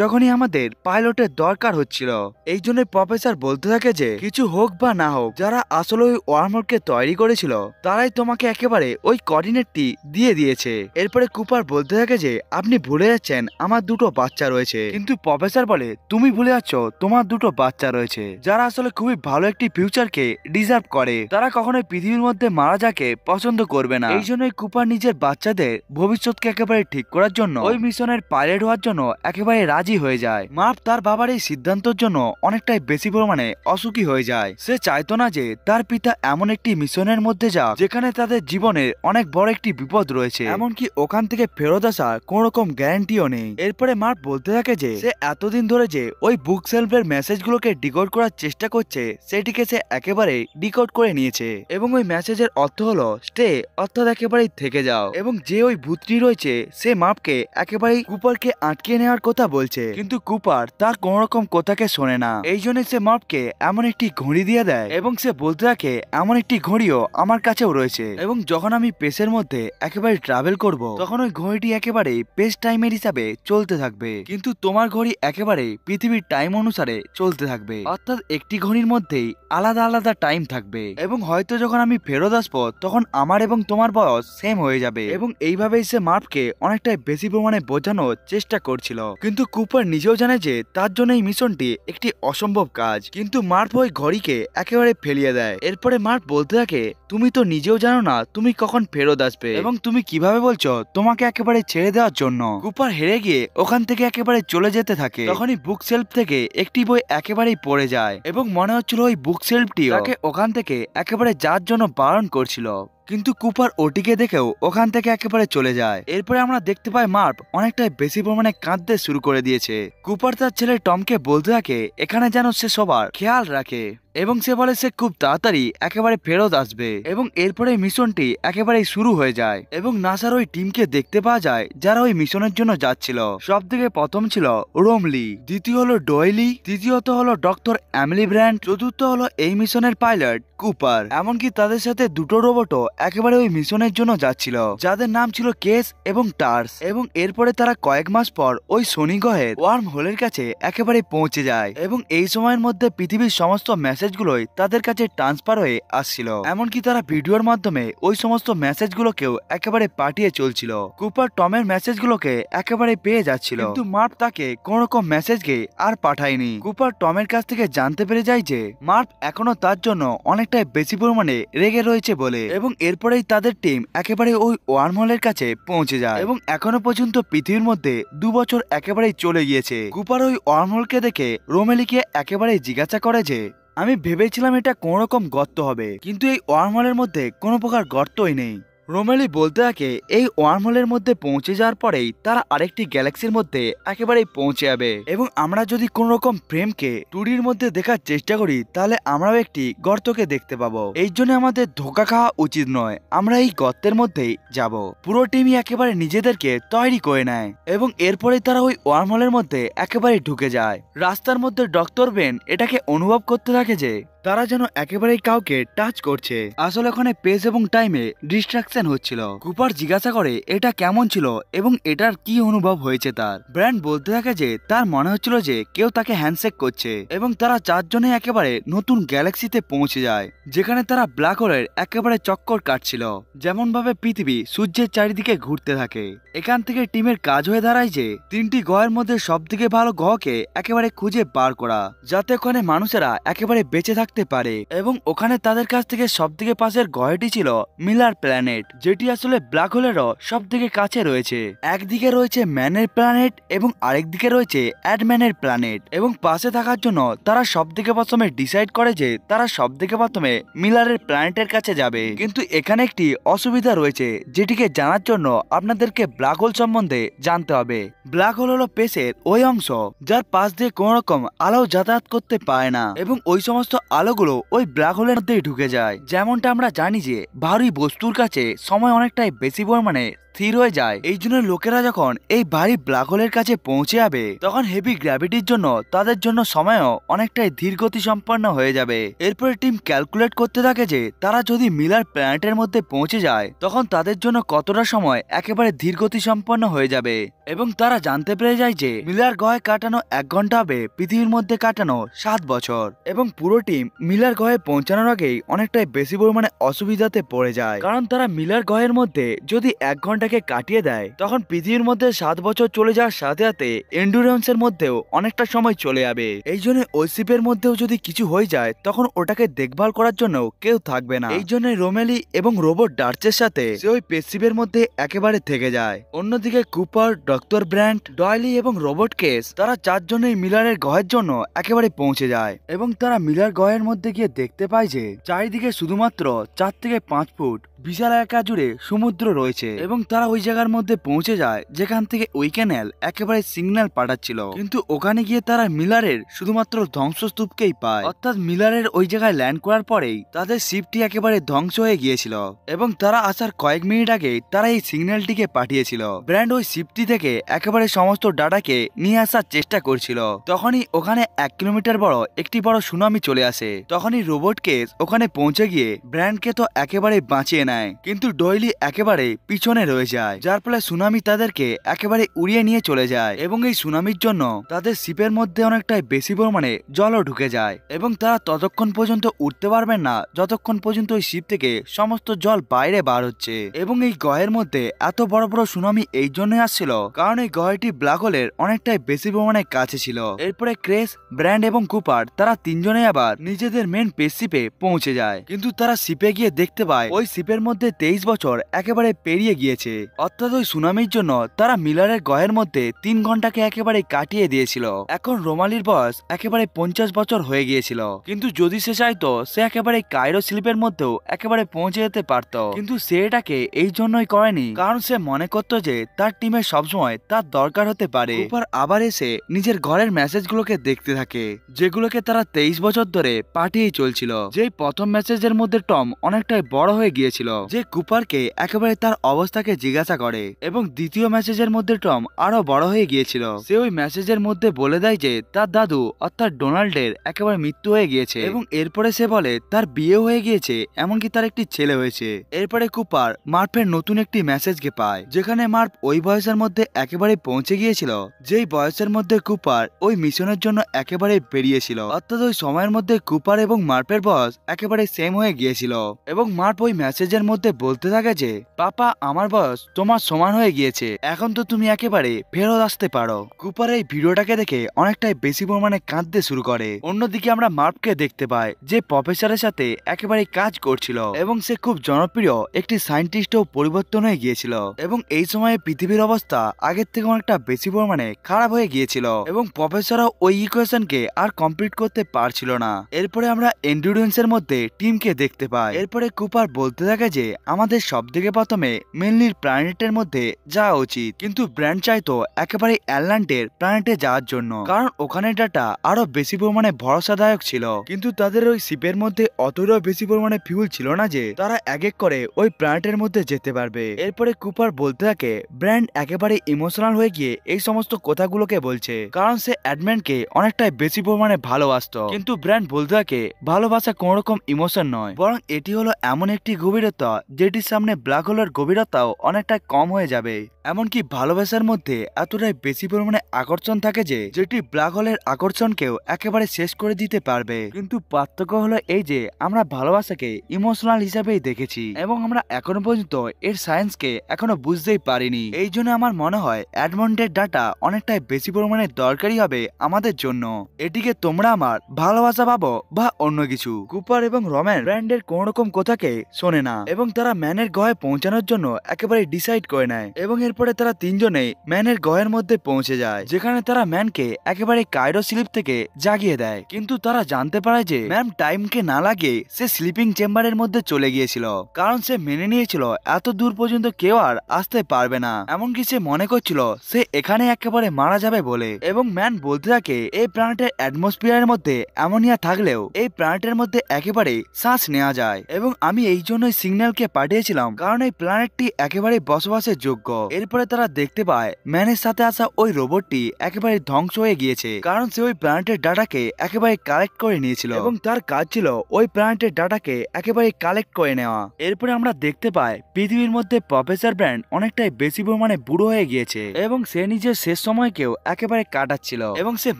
যখনই আমাদের পাইলটের দরকার হচ্ছিল। এই জন্য প্রফেসর বলতে থাকে যে কিছু হোক বা না হোক যারা আসলে ওই ওয়ার্মহোলকে তৈরি করেছিল তারাই তোমাকে একেবারে ওই কোঅর্ডিনেটটি দিয়ে দিয়েছে। এরপরে কুপার বলতে থাকে যে আপনি ভুলে যাচ্ছেন আমার দুটো বাচ্চা রয়েছে। কিন্তু প্রফেসর বলে তুমি ভুলে যাচ্ছ তোমার দুটো বাচ্চা রয়েছে যারা আসলে খুবই ভালো একটি ফিউচারকে ডিজার্ভ করে, তারা কখনোই পৃথিবীর মধ্যে মারা যাকে পছন্দ করবে না। এই জন্যই কুপার নিজের বাচ্চাদের ভবিষ্যৎকে একেবারে ঠিক করার জন্য ওই মিশনের পাইলট হওয়ার জন্য একেবারে রাজি হয়ে যায়। মার্ভ তার বাবার এই সিদ্ধান্তের জন্য অনেকটাই বেশি পরিমাণে অসুখী হয়ে যায়। সে চাইতো না যে তার পিতা এমন একটি মিশনের মধ্যে যাক যেখানে তাদের জীবনের অনেক বড় একটি বিপদ রয়েছে, এমনকি ওখান থেকে ফেরত আসার কোন রকম গ্যারান্টিও নেই। এরপরে মার্ভ বলতে থাকে যে সে এতদিন ধরে যে ওই বুক সেলফের মেসেজগুলোকে ডিকোড করার চেষ্টা করছে সেটিকে সে একেবারে ডিকোড করে নিয়েছে এবং ওই মেসেজের অর্থ হলো স্টে, অর্থাৎ একেবারেই থেকে যাও। এবং যে ওই ভূতটি রয়েছে সে মার্ভকে একেবারেই কুপারকে আটকে নেওয়ার কথা বলছে কিন্তু কুপার তার কোন রকম কথাকে শোনে না। এই জন্য সে মার্ভকে এমন একটি ঘড়ি দিয়ে দেয় এবং সে বলতে থাকে এমন একটি ঘড়িও আমার কাছেও রয়েছে এবং যখন আমি পেসের মধ্যে একেবারে ট্রাভেল করব তখন ওই ঘড়িটি একেবারে পেস টাইমের হিসাবে চলতে থাকবে, কিন্তু তোমার ঘড়ি একেবারে পৃথিবীর টাইম অনুসারে চলতে থাকবে, অর্থাৎ একটি ঘড়ির মধ্যেই আলাদা আলাদা টাইম থাকবে এবং হয়তো যখন আমি ফেরত আসবো তখন আমার এবং তোমার বয়স সেম হয়ে যাবে। এবং এইভাবেই সে মার্ভকে অনেকটাই বেশি প্রমাণে বোঝানোর চেষ্টা করছিল, কিন্তু কুপার নিজেও জানে যে তার জন্য এই মিশনটি একটি অসম্ভব কাজ। কিন্তু মার্ভ ওই ঘড়িকে একেবারে ফেলিয়ে দেয়। এরপরে মার্ভ বলতে থাকে, তুমি তো নিজেও জানো না তুমি কখন ফেরত আসবে এবং তুমি কিভাবে বলছো তোমাকে একেবারে ছেড়ে দেওয়ার জন্য। কুপার হেরে গিয়ে ওখান থেকে একেবারে চলে যেতে থাকে। তখনই বুক সেলফ থেকে একটি বই একেবারেই পড়ে যায় এবং মনে হচ্ছিল ওই বুক সেলফটিও তাকে ওখান থেকে একেবারে যাওয়ার জন্য বারণ করছিল, কিন্তু কুপার ওটিকে দেখেও ওখান থেকে একেবারে চলে যায়। এরপরে আমরা দেখতে পাই মার্ভ অনেকটাই বেশি পরিমাণে কাঁদতে শুরু করে দিয়েছে। কুপার তার ছেলে টমকে বলতে থাকে এখানে যেন সে সবার খেয়াল রাখে এবং সে বলে সে খুব তাড়াতাড়ি একেবারে ফেরত আসবে। এবং এরপরে মিশনটি একেবারে শুরু হয়ে যায় এবং নাসার ওই টিমকে দেখতে পাওয়া যায় যারা ওই মিশনের জন্য যাচ্ছিল। সব থেকে প্রথম ছিল রোমলি, দ্বিতীয় হলো ডয়েলি, তৃতীয়ত হলো ডক্টর এমিলি ব্র্যান্ড, চতুর্থ হলো এই মিশনের পাইলট কুপার। এমনকি তাদের সাথে দুটো রোবটও একেবারে ওই মিশনের জন্য যাচ্ছিল যাদের নাম ছিল কেস এবং টার্স। এবং এরপরে তারা কয়েক মাস পর ওই শনি গ্রহের ওয়ার্ম হোলের কাছে একেবারে পৌঁছে যায় এবং এই সময়ের মধ্যে পৃথিবীর সমস্ত মেসেজগুলোই তাদের কাছে ট্রান্সফার হয়ে আসছিল। এমনকি তারা ভিডিওর মাধ্যমে ওই সমস্ত মেসেজগুলোকেও একেবারে পাঠিয়ে চলছিল। কুপার টমের মেসেজগুলোকে একেবারে পেয়ে যাচ্ছিল, কিন্তু মার্ভ তাকে কোন রকম মেসেজকে আর পাঠায়নি। কুপার টমের কাছ থেকে জানতে পেরে যায় যে মার্ভ এখনো তার জন্য অনেকটাই বেশি পরিমাণে রেগে রয়েছে বলে। এবং এরপরেই তাদের টিম একেবারে ওই ওয়ার্মহোলের কাছে পৌঁছে যায় এবং এখনো পর্যন্ত পৃথিবীর মধ্যে 2 বছর একেবারেই চলে গিয়েছে। কুপার ওই ওয়ার্মহোলকে দেখে রোমেলিকে একেবারে জিজ্ঞাসা করে যে আমি ভেবেছিলাম এটা কোন রকম গর্ত হবে, কিন্তু এই ওয়ার্মহোলের মধ্যে কোনো প্রকার গর্তই নেই। রোমেলি বলতে থাকে এই ওয়ার্মহোলের মধ্যে পৌঁছে যাওয়ার পরেই তারা আরেকটি গ্যালাক্সির মধ্যে একেবারেই পৌঁছে যাবে এবং আমরা যদি কোন রকম ফ্রেমকে টুডির মধ্যে দেখার চেষ্টা করি তাহলে আমরাও একটি গর্তকে দেখতে পাবো। এই জন্য আমাদের ধোঁকা খাওয়া উচিত নয়, আমরা এই গর্তের মধ্যেই যাব। পুরো টিমই একেবারে নিজেদেরকে তৈরি করে নেয় এবং এরপরে তারা ওই ওয়ার্মহোলের মধ্যে একেবারে ঢুকে যায়। রাস্তার মধ্যে ডক্টর বেন এটাকে অনুভব করতে থাকে যে তারা যেন একেবারেই কাউকে টাচ করছে। আসলে ওখানে পেস এবং টাইমে ডিস্ট্রাকশন হচ্ছিল। কুপার জিজ্ঞাসা করে এটা কেমন ছিল এবং এটার কি অনুভব হয়েছে তার। ব্র্যান্ড বলতে থাকে যে তার মনে হচ্ছিল যে কেউ তাকে হ্যান্ডশেক করছে এবং তারা চারজনে একেবারে নতুন গ্যালাক্সিতে পৌঁছে যায় যেখানে তারা ব্ল্যাক হোলের একেবারে চক্কর কাটছিল, যেমন ভাবে পৃথিবী সূর্যের চারিদিকে ঘুরতে থাকে। এখান থেকে টিমের কাজ হয়ে দাঁড়ায় যে 3টি গ্রহের মধ্যে সব থেকে ভালো গ্রহকে একেবারে খুঁজে বার করা যাতে ওখানে মানুষেরা একেবারে বেঁচে থাকতে পারে। এবং ওখানে তাদের কাছ থেকে সব থেকে পাশের গ্রহটি ছিল মিলার প্ল্যানেট, যেটি আসলে ব্ল্যাক হোলেরও সব থেকে কাছে রয়েছে। একদিকে রয়েছে ম্যানের প্ল্যানেট এবং আরেকদিকে রয়েছে অ্যাডম্যানের প্ল্যানেট। এবং পাশে থাকার জন্য তারা সব থেকে প্রথমে ডিসাইড করে যে তারা সব থেকে প্রথমে মিলারের প্ল্যানেটের কাছে যাবে। কিন্তু এখানে একটি অসুবিধা রয়েছে যেটিকে জানার জন্য আপনাদেরকে ব্ল্যাক হোল সম্বন্ধে জানতে হবে। ব্ল্যাক হোল হলো স্পেসের ওই অংশ যার পাশ দিয়ে কোন রকম আলো যাতায়াত করতে পারে না এবং ওই সমস্ত আলোগুলো ওই ব্ল্যাক হোলের মধ্যে ঢুকে যায়। যেমনটা আমরা জানি যে ভারী বস্তুর কাছে সময় অনেকটাই বেশি পরিমাণে স্থির হয়ে যায়। এই জন্য লোকেরা যখন এই ভারী ব্ল্যাক হোলের কাছে পৌঁছে যাবে তখন হেভি গ্র্যাভিটির জন্য তাদের জন্য সময়ও অনেকটাই ধীর গতি সম্পন্ন হয়ে যাবে। এরপরে টিম ক্যালকুলেট করতে থাকে যে তারা যদি মিলার প্ল্যানেটের মধ্যে পৌঁছে যায় তখন তাদের জন্য কতটা সময় একেবারে ধীর গতি সম্পন্ন হয়ে যাবে। এবং তারা জানতে পেরে যায় যে মিলার গ্রহে কাটানো 1 ঘন্টা হবে পৃথিবীর মধ্যে কাটানো 7 বছর। এবং পুরো টিম মিলার গ্রহে পৌঁছানোর আগেই অনেকটাই বেশি পরিমাণে অসুবিধাতে পড়ে যায়, কারণ তারা মিলার গ্রহের মধ্যে যদি 1 ঘন্টাকে কাটিয়ে দেয় তখন পৃথিবীর মধ্যে 7 বছর চলে যাওয়ার সাথে সাথে এন্ডুরেন্সের মধ্যেও অনেকটা সময় চলে যাবে। এই জন্য ওই শিপের মধ্যেও যদি কিছু হয়ে যায় তখন ওটাকে দেখভাল করার জন্য কেউ থাকবে না। এই জন্য রোমেলি এবং রোবট ডার্চের সাথে সে ওই পেসশিপের মধ্যে একেবারে থেকে যায়। অন্যদিকে কুপার, ডক্টর ব্র্যান্ড, ডয়েলি এবং রোবট কেস তারা চারজনেই মিলারের গ্রহের জন্য একেবারে পৌঁছে যায় এবং তারা মিলার গ্রহের মধ্যে গিয়ে দেখতে পায় যে চারিদিকে শুধুমাত্র 4 থেকে 5 ফুট বিশাল এলাকা জুড়ে সমুদ্র রয়েছে এবং তারা ওই জায়গার মধ্যে পৌঁছে যায় যেখান থেকে ওই ক্যানেল একেবারে সিগন্যাল পাঠাচ্ছিল। কিন্তু ওখানে গিয়ে তারা মিলারের শুধুমাত্র ধ্বংসস্তূপকেই পায়। অর্থাৎ মিলারের ওই জায়গায় ল্যান্ড করার পরেই তাদের শিপটি একেবারে ধ্বংস হয়ে গিয়েছিল এবং তারা আসার কয়েক মিনিট আগে তারা এই সিগন্যালটিকে পাঠিয়েছিল। ব্র্যান্ড ওই শিপটি থেকে একেবারে সমস্ত ডাটাকে নিয়ে আসার চেষ্টা করছিল। তখনই ওখানে 1 কিলোমিটার বড় একটি বড় সুনামি চলে আসে। তখনই রোবট কেস ওখানে পৌঁছে গিয়ে ব্র্যান্ডকে তো একেবারে বাঁচিয়ে নেয়, কিন্তু ডয়েলি একেবারে পিছনে রয়ে যায়, যার ফলে সুনামি তাদেরকে একেবারে উড়িয়ে নিয়ে চলে যায় এবং এই সুনামির জন্য তাদের শিপের মধ্যে অনেকটাই বেশি পরিমাণে জলও ঢুকে যায় এবং তারা ততক্ষণ পর্যন্ত উঠতে পারবেন না যতক্ষণ পর্যন্ত ওই শিপ থেকে সমস্ত জল বাইরে বার হচ্ছে। এবং এই গ্রহের মধ্যে এত বড় বড় সুনামি এই জন্য আসছিল কারণ এই গ্রহটি ব্ল্যাক হোলের অনেকটাই বেশি পরিমাণে কাছে ছিল। এরপরে ক্রেস, ব্র্যান্ড এবং কুপার তারা তিনজনে আবার নিজেদের মেন স্পেসশিপে পৌঁছে যায়, কিন্তু তারা শিপে গিয়ে দেখতে পায় ওই শিপের মধ্যে 23 বছর একেবারে পেরিয়ে গিয়েছে। অর্থাৎ ওই সুনামির জন্য তারা মিলারের গ্রহের মধ্যে 3 ঘন্টাকে একেবারে কাটিয়ে দিয়েছিল। এখন রোমালির বয়স একেবারে 50 বছর হয়ে গিয়েছিল, কিন্তু যদি সে চাইতো সে একেবারে কায়রো স্লিপের মধ্যেও একেবারে পৌঁছে যেতে পারত, কিন্তু সে এটাকে এই জন্যই করেনি কারণ সে মনে করত যে তার টিমে সবসময় তার দরকার হতে পারে। কুপার আবার এসে নিজের ঘরের মেসেজগুলোকে দেখতে থাকে যেগুলোকে তারা 23 বছর ধরে পাঠিয়েই চলছিল। যেই প্রথম মেসেজের মধ্যে টম অনেকটাই বড় হয়ে গিয়েছিল, যে কুপারকে একেবারে তার অবস্থাকে জিজ্ঞাসা করে, এবং দ্বিতীয় মেসেজের মধ্যে টম আরো বড় হয়ে গিয়েছিল। সে ওই মেসেজের মধ্যে বলে দেয় যে তার দাদু অর্থাৎ ডোনাল্ডের একেবারে মৃত্যু হয়ে গিয়েছে এবং এরপরে সে বলে তার বিয়ে হয়ে গিয়েছে, এমনকি তার একটি ছেলে হয়েছে। এরপরে কুপার মার্ফের নতুন একটি মেসেজকে পায় যেখানে মার্ফ ওই বয়সের মধ্যে একেবারে পৌঁছে গিয়েছিল যেই বয়সের মধ্যে কুপার ওই মিশনের জন্য একেবারে বেরিয়েছিল। অর্থাৎ ওই সময়ের মধ্যে কুপার এবং মার্ফের বয়স একেবারে সেম হয়ে গিয়েছিল এবং মার্ফ ওই মেসেজের মধ্যে বলতে থাকে যে পাপা, আমার বয়স তোমার সমান হয়ে গিয়েছে, এখন তো তুমি একেবারে ফেরত আসতে পারো। কুপার এই ভিডিওটাকে দেখে অনেকটাই বেশি পরিমাণে কাঁদতে শুরু করে। অন্যদিকে আমরা মার্ফকে দেখতে পাই যে প্রফেসরের সাথে একেবারে কাজ করছিল এবং সে খুব জনপ্রিয় একটি সায়েন্টিস্টও পরিবর্তন হয়ে গিয়েছিল এবং এই সময়ে পৃথিবীর অবস্থা আগের থেকে অনেকটা বেশি পরিমাণে খারাপ হয়ে গিয়েছিল এবং প্রফেসরও ওই ইকুয়েশনকে আর কমপ্লিট করতে পারছিল না। এরপরে আমরা এন্ডুরেন্সের মধ্যে টিমকে দেখতে পাই। এরপরে কুপার বলতে থাকে যে আমাদের সব থেকে প্রথমে মেনলির প্ল্যানেটের মধ্যে যাওয়া উচিত, কিন্তু ব্র্যান্ড চাইতো একেবারে অ্যাটলান্টের প্ল্যানেটে যাওয়ার জন্য কারণ ওখানে ডাটা আরো বেশি পরিমাণে ভরসাদায়ক ছিল, কিন্তু তাদের ওই শিপের মধ্যে অতটাও বেশি পরিমাণে ফিউল ছিল না যে তারা এক এক করে ওই প্ল্যানেটের মধ্যে যেতে পারবে। এরপরে কুপার বলতে থাকে ব্র্যান্ড একেবারে ইমোশনাল হয়ে গিয়ে এই সমস্ত কথাগুলোকে বলছে কারণ সে অ্যাডম্যানকে অনেকটাই বেশি পরিমাণে ভালোবাসতো, কিন্তু ব্র্যান্ড বলতে থাকে ভালোবাসা কোন রকম ইমোশন নয়, বরং এটি হলো এমন একটি গভীরতা যেটির সামনে ব্ল্যাক হোলের গভীরতাও অনেকটা কম হয়ে যাবে। এমনকি ভালোবাসার মধ্যে এতটাই বেশি পরিমাণে আকর্ষণ থাকে যে যেটি ব্ল্যাক হোলের আকর্ষণকেও একেবারে শেষ করে দিতে পারবে। কিন্তু পার্থক্য হলো এই যে আমরা ভালোবাসাকে ইমোশনাল হিসাবেই দেখেছি এবং আমরা এখনো পর্যন্ত এর সায়েন্সকে এখনো বুঝতেই পারিনি। এই জন্য আমার মনে হয় অ্যাডমন্ডের ডাটা অনেকটাই বেশি পরিমাণে দরকারি হবে আমাদের জন্য। এটিকে তোমরা আমার ভালোবাসা ভাবো বা অন্য কিছু। কুপার এবং রম্যান ব্র্যান্ডের কোন রকম কথাকে শোনে না এবং তারা ম্যানের গ্রহে পৌঁছানোর জন্য একেবারে ডিসাইড করে নেয় এবং এরপরে তারা তিনজনেই ম্যানের গ্রহের মধ্যে পৌঁছে যায় যেখানে তারা ম্যানকে একেবারে কায়রো স্লিপ থেকে জাগিয়ে দেয়, কিন্তু তারা জানতে পারে যে ম্যাম টাইমকে না লাগিয়ে সে স্লিপিং চেম্বারের মধ্যে চলে গিয়েছিল কারণ সে মেনে নিয়েছিল এত দূর পর্যন্ত কেউ আর আসতে পারবে না, এমনকি সে মনে করছিল সে এখানে একেবারে মারা যাবে বলে। এবং ম্যান বলতে থাকে এই প্ল্যানেটের অ্যাটমসফিয়ারের মধ্যে অ্যামোনিয়া থাকলেও এই প্ল্যানেটের মধ্যে একেবারে শ্বাস নেওয়া যায় এবং আমি এই জন্যই সিগন্যালকে পাঠিয়েছিলাম কারণ এই প্ল্যানেটটি একেবারে বসবাসের যোগ্য। এরপরে তারা দেখতে পায় ম্যানের সাথে আসা ওই রোবটটি একেবারে ধ্বংস হয়ে গিয়েছে কারণ সে ওই প্ল্যানেটের ডাটাকে একেবারে কালেক্ট করে নিয়েছিল এবং তার কাজ ছিল ওই প্ল্যানেটের ডাটাকে একেবারে কালেক্ট করে নেওয়া। এরপরে আমরা দেখতে পাই পৃথিবীর মধ্যে প্রফেসর ব্র্যান্ড অনেকটাই বেশি পরিমাণে বুড়ো হয়ে গিয়েছে এবং সে নিজের শেষ সময়কেও একেবারে কাটাচ্ছিল এবং সে